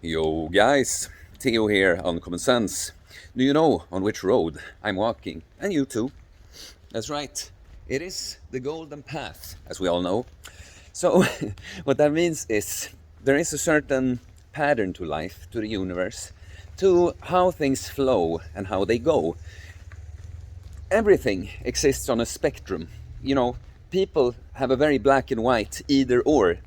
Yo guys, Theo here on Common Sense. Do you know on which road I'm walking? And you too. That's right. It is the golden path, as we all know. So, what that means is there is a certain pattern to life, to the universe, to how things flow and how they go. Everything exists on a spectrum. You know, people have a very black and white either or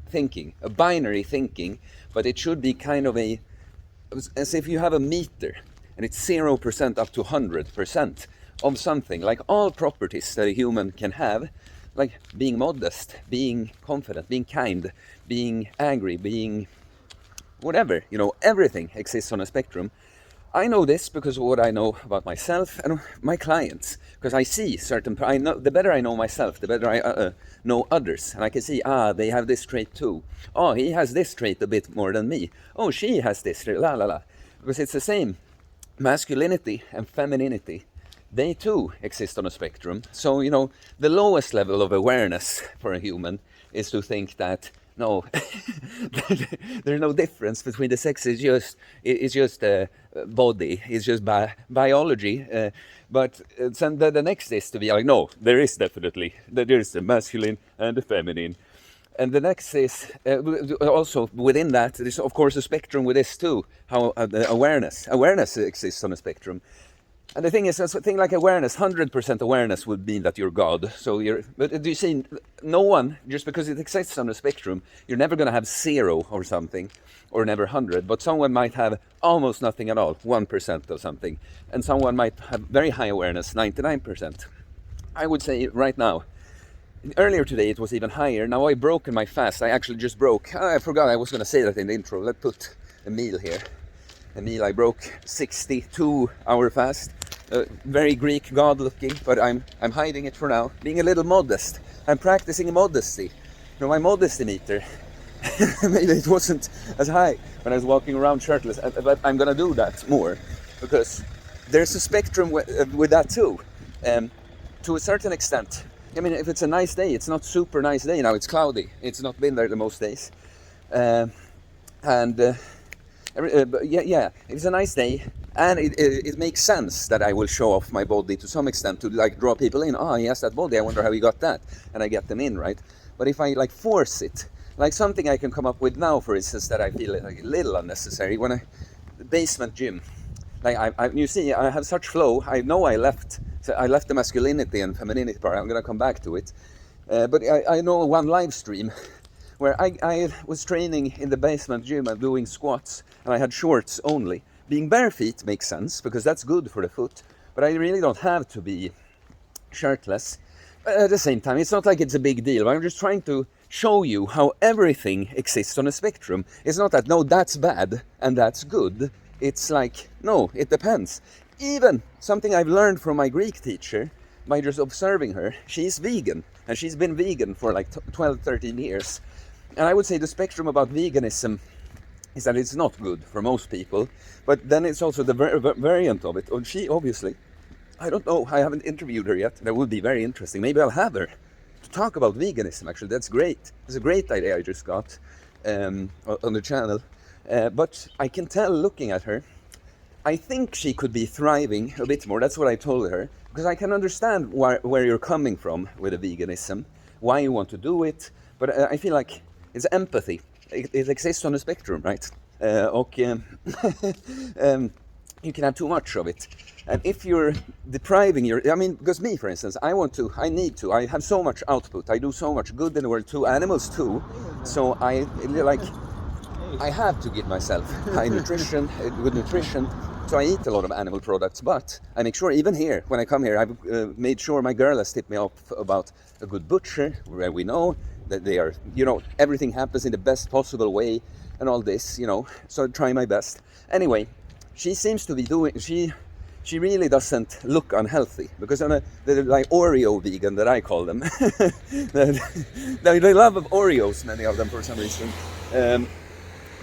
thinking, a binary thinking, but it should be kind of as if you have a meter and it's 0% up to 100% of something, like all properties that a human can have, like being modest, being confident, being kind, being angry, being whatever, everything exists on a spectrum. I know this because of what I know about myself and my clients. Because I see the better I know myself, the better I know others. And I can see, they have this trait too. Oh, he has this trait a bit more than me. Oh, she has this trait, la la la. Because it's the same. Masculinity and femininity, they too exist on a spectrum. So, the lowest level of awareness for a human is to think that no, there's no difference between the sexes. It's just body. It's just biology. But the next is to be like, no, there is definitely there's the masculine and the feminine. And the next is also within that, there's of course a spectrum with this too. How the awareness exists on a spectrum. And the thing is, a thing like awareness, 100% awareness would mean that you're God. But do you see, no one, just because it exists on a spectrum, you're never going to have 0 or something, or never 100, but someone might have almost nothing at all, 1% of something, and someone might have very high awareness, 99%. I would say right now, earlier today it was even higher. Now I've broken my fast. I actually just broke. I forgot I was going to say that in the intro. Let's put a meal here. A meal I broke, 62-hour fast. Very Greek god looking, but I'm hiding it for now. Being a little modest. I'm practicing modesty. My modesty meter. Maybe it wasn't as high when I was walking around shirtless, but I'm gonna do that more because there's a spectrum with that too. To a certain extent. I mean, if it's a nice day, it's not super nice day now. It's cloudy. It's not been there the most days, it's a nice day, and it makes sense that I will show off my body to some extent to like draw people in. Oh, he has that body. I wonder how he got that, and I get them in, right? But if I like force it, like something I can come up with now, for instance, that I feel like a little unnecessary when the basement gym. Like you see, I have such flow. I know I left the masculinity and femininity part. I'm gonna come back to it, but I know one live stream where I was training in the basement gym and doing squats, and I had shorts only. Being bare feet makes sense, because that's good for the foot, but I really don't have to be shirtless. But at the same time, it's not like it's a big deal. I'm just trying to show you how everything exists on a spectrum. It's not that, no, that's bad and that's good. It's like, no, it depends. Even something I've learned from my Greek teacher, by just observing her, she's vegan, and she's been vegan for like 12, 13 years. And I would say the spectrum about veganism is that it's not good for most people, but then it's also the variant of it. And she obviously, I don't know, I haven't interviewed her yet. That would be very interesting. Maybe I'll have her to talk about veganism, actually. That's great. It's a great idea I just got on the channel. But I can tell looking at her, I think she could be thriving a bit more. That's what I told her, because I can understand where you're coming from with the veganism, why you want to do it, but I feel like it's empathy. It exists on a spectrum, right? You can have too much of it. And if you're depriving because me, for instance, I have so much output. I do so much good in the world too, animals too. So I have to give myself high nutrition, good nutrition. So I eat a lot of animal products, but I make sure even here, when I come here, I've made sure my girl has tipped me up about a good butcher, where we know that they are, everything happens in the best possible way and all this, so I try my best. Anyway, she seems to be she really doesn't look unhealthy, because they're like Oreo vegan, that I call them. They love Oreos, many of them, for some reason.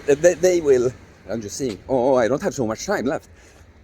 They will, I'm just seeing, I don't have so much time left.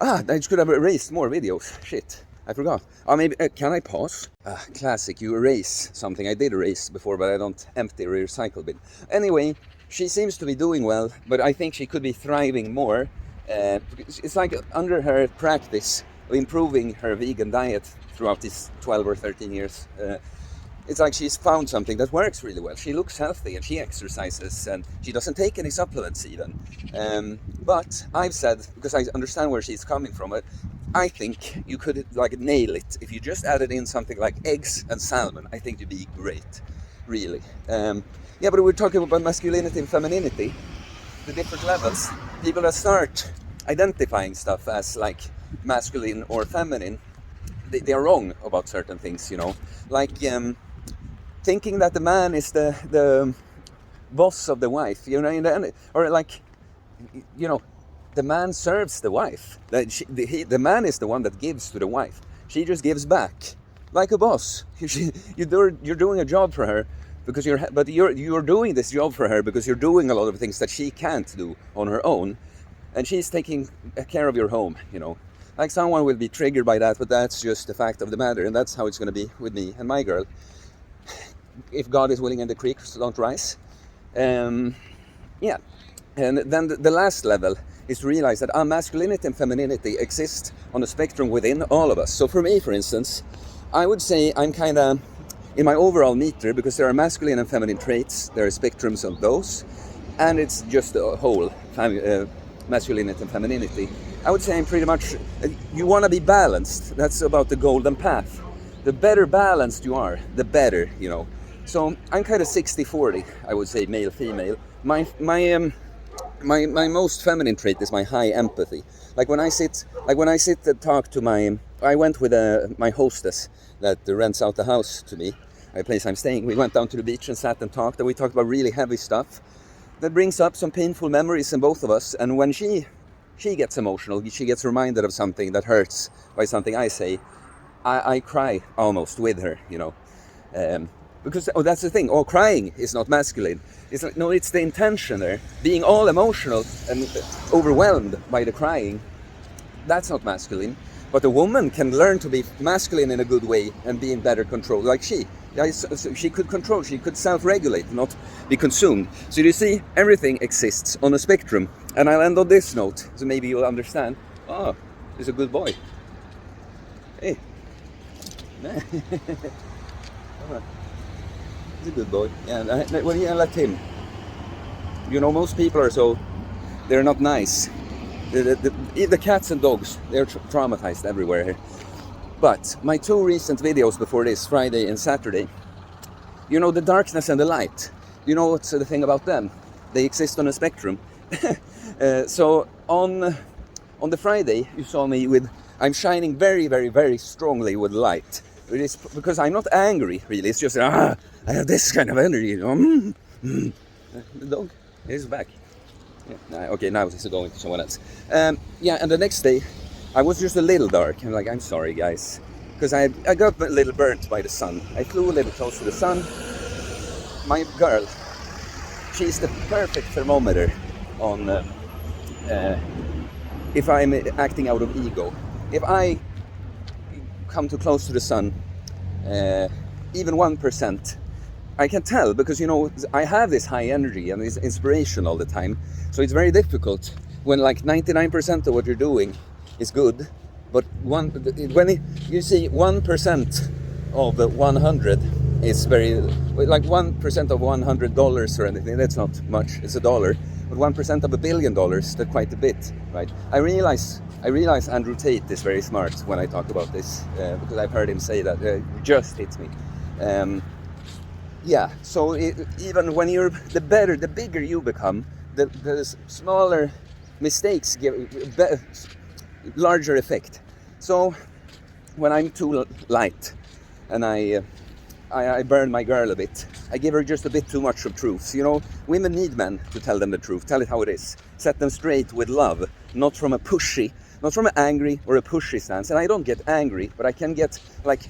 I could have erased more videos. Shit, I forgot. Maybe, can I pause? Classic, you erase something. I did erase before, but I don't empty a recycle bin. Anyway, she seems to be doing well, but I think she could be thriving more. It's like under her practice of improving her vegan diet throughout these 12 or 13 years, it's like she's found something that works really well. She looks healthy and she exercises and she doesn't take any supplements even. But I've said, because I understand where she's coming from, I think you could like nail it if you just added in something like eggs and salmon. I think it'd be great, really. Yeah, but we're talking about masculinity and femininity, the different levels. People that start identifying stuff as like masculine or feminine, they are wrong about certain things, you know, like thinking that the man is the boss of the wife, you know, or like, you know, the man serves the wife. The man is the one that gives to the wife. She just gives back, like a boss. You're doing a job for her because you're doing this job for her because you're doing a lot of things that she can't do on her own, and she's taking care of your home. You know, like someone will be triggered by that, but that's just the fact of the matter, and that's how it's going to be with me and my girl. If God is willing and the creeks don't rise. Yeah. And then the last level is to realize that our masculinity and femininity exist on a spectrum within all of us. So for me, for instance, I would say I'm kind of, in my overall meter, because there are masculine and feminine traits, there are spectrums of those, and it's just a whole masculinity and femininity. I would say I'm pretty much, you want to be balanced. That's about the golden path. The better balanced you are, the better, you know. So I'm kind of 60-40, I would say, male, female. My most feminine trait is my high empathy. Like when I sit and talk to I went with my hostess that rents out the house to me, a place I'm staying. We went down to the beach and sat and talked, and we talked about really heavy stuff that brings up some painful memories in both of us. And when she gets emotional, she gets reminded of something that hurts by something I say, I cry almost with her, you know. Because that's the thing. Crying is not masculine. It's like, no, it's the intention there. Being all emotional and overwhelmed by the crying, that's not masculine. But a woman can learn to be masculine in a good way and be in better control. Like she could control, she could self-regulate, not be consumed. So you see, everything exists on a spectrum. And I'll end on this note, so maybe you'll understand. Oh, he's a good boy. Hey. He's a good boy. Yeah, when you let him, you know, most people are they're not nice. The cats and dogs, they're traumatized everywhere here. But my two recent videos before this, Friday and Saturday, you know, the darkness and the light, you know what's the thing about them? They exist on a spectrum. So on the Friday, you saw me I'm shining very, very, very strongly with light. It is because I'm not angry, really. It's just, I have this kind of energy, you know. The dog is back. Yeah, okay, now he's going to someone else. Yeah, and the next day, I was just a little dark. I'm like, I'm sorry, guys. Because I got a little burnt by the sun. I flew a little close to the sun. My girl, she's the perfect thermometer on if I'm acting out of ego. If I come too close to the sun, even 1%, I can tell, because, you know, I have this high energy and this inspiration all the time. So it's very difficult when like 99% of what you're doing is good, but you see 1% of 100 is very, like 1% of $100 or anything, that's not much, it's $1. But 1% of $1 billion, that's quite a bit, right? I realize Andrew Tate is very smart when I talk about this, because I've heard him say that. It just hits me. Yeah, so even when you're the bigger you become, the smaller mistakes give larger effect. So when I'm too light and I burn my girl a bit, I give her just a bit too much of truths. You know, women need men to tell them the truth, tell it how it is, set them straight with love, not from an angry or a pushy stance. And I don't get angry, but I can get like,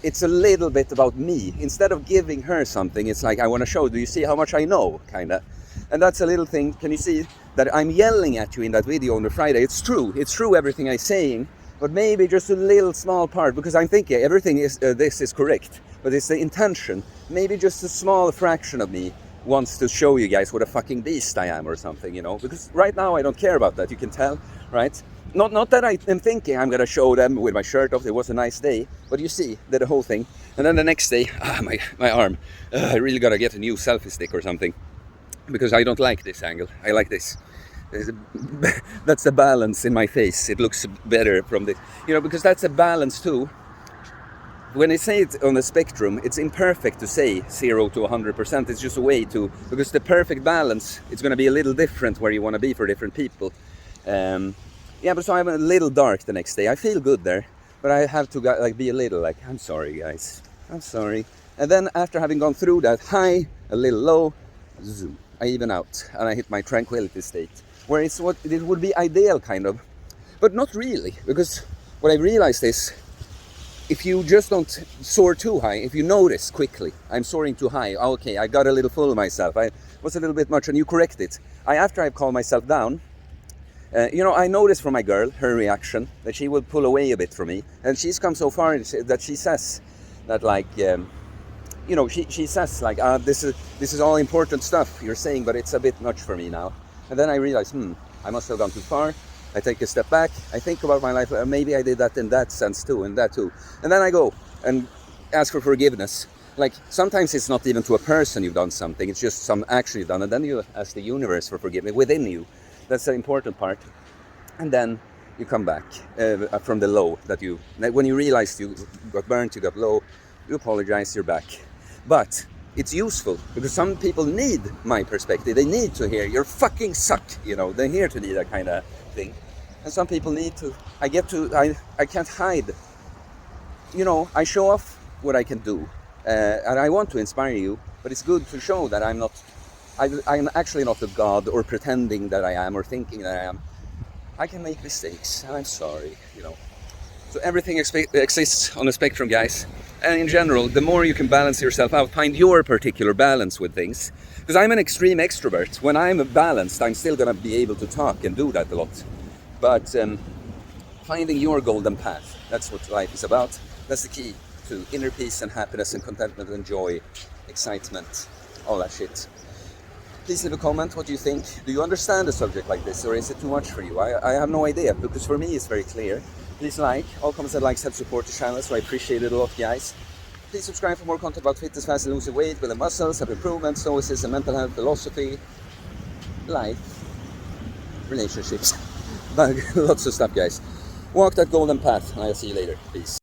it's a little bit about me. Instead of giving her something, it's like, I want to show, do you see how much I know, kind of. And that's a little thing. Can you see that I'm yelling at you in that video on the Friday? It's true everything I'm saying, but maybe just a little small part, because I'm thinking everything is this is correct, but it's the intention. Maybe just a small fraction of me wants to show you guys what a fucking beast I am or something, you know, because right now I don't care about that, you can tell, right? Not that I am thinking I'm gonna show them with my shirt off, it was a nice day, but you see, the whole thing. And then the next day, my arm, I really gotta get a new selfie stick or something, because I don't like this angle, I like this. That's the balance in my face, it looks better from this, you know, because that's a balance too. When I say it on the spectrum, it's imperfect to say 0 to 100%. It's just a way to, because the perfect balance, it's going to be a little different where you want to be for different people. Yeah, but so I'm a little dark the next day. I feel good there, but I have to like be a little like, I'm sorry guys, I'm sorry. And then after having gone through that high, a little low, zoom, I even out and I hit my tranquility state, where it's what it would be ideal kind of, but not really, because what I realized is, if you just don't soar too high, if you notice quickly, I'm soaring too high, okay, I got a little full of myself, I was a little bit much, and you correct it. After I've calmed myself down, you know, I noticed from my girl, her reaction, that she would pull away a bit from me, and she's come so far that she says that, like, you know, she says like, this is all important stuff you're saying, but it's a bit much for me now. And then I realized, I must have gone too far. I take a step back, I think about my life, maybe I did that in that sense too, and that too. And then I go and ask for forgiveness. Like, sometimes it's not even to a person you've done something, it's just some action you've done, and then you ask the universe for forgiveness within you. That's the important part. And then you come back from the low that when you realized you got burnt, you got low, you apologize, you're back. But it's useful, because some people need my perspective, they need to hear, you're fucking suck, you know, they're here to do that kind of thing. And some people need to, I can't hide, you know, I show off what I can do, and I want to inspire you, but it's good to show that I'm actually not a god, or pretending that I am, or thinking that I am. I can make mistakes, and I'm sorry, you know. So everything exists on a spectrum, guys, and in general, the more you can balance yourself out, find your particular balance with things, because I'm an extreme extrovert. When I'm balanced, I'm still gonna be able to talk and do that a lot. But finding your golden path, that's what life is about. That's the key to inner peace and happiness and contentment and joy, excitement, all that shit. Please leave a comment, what do you think? Do you understand a subject like this, or is it too much for you? I have no idea, because for me it's very clear. Please like, all comments and likes help support the channel, so I appreciate it a lot, guys. Please subscribe for more content about fitness, fast and losing weight, building muscles, self-improvement, stoicism, mental health, philosophy, life, relationships. Lots of stuff, guys. Walk that golden path, and I'll see you later. Peace.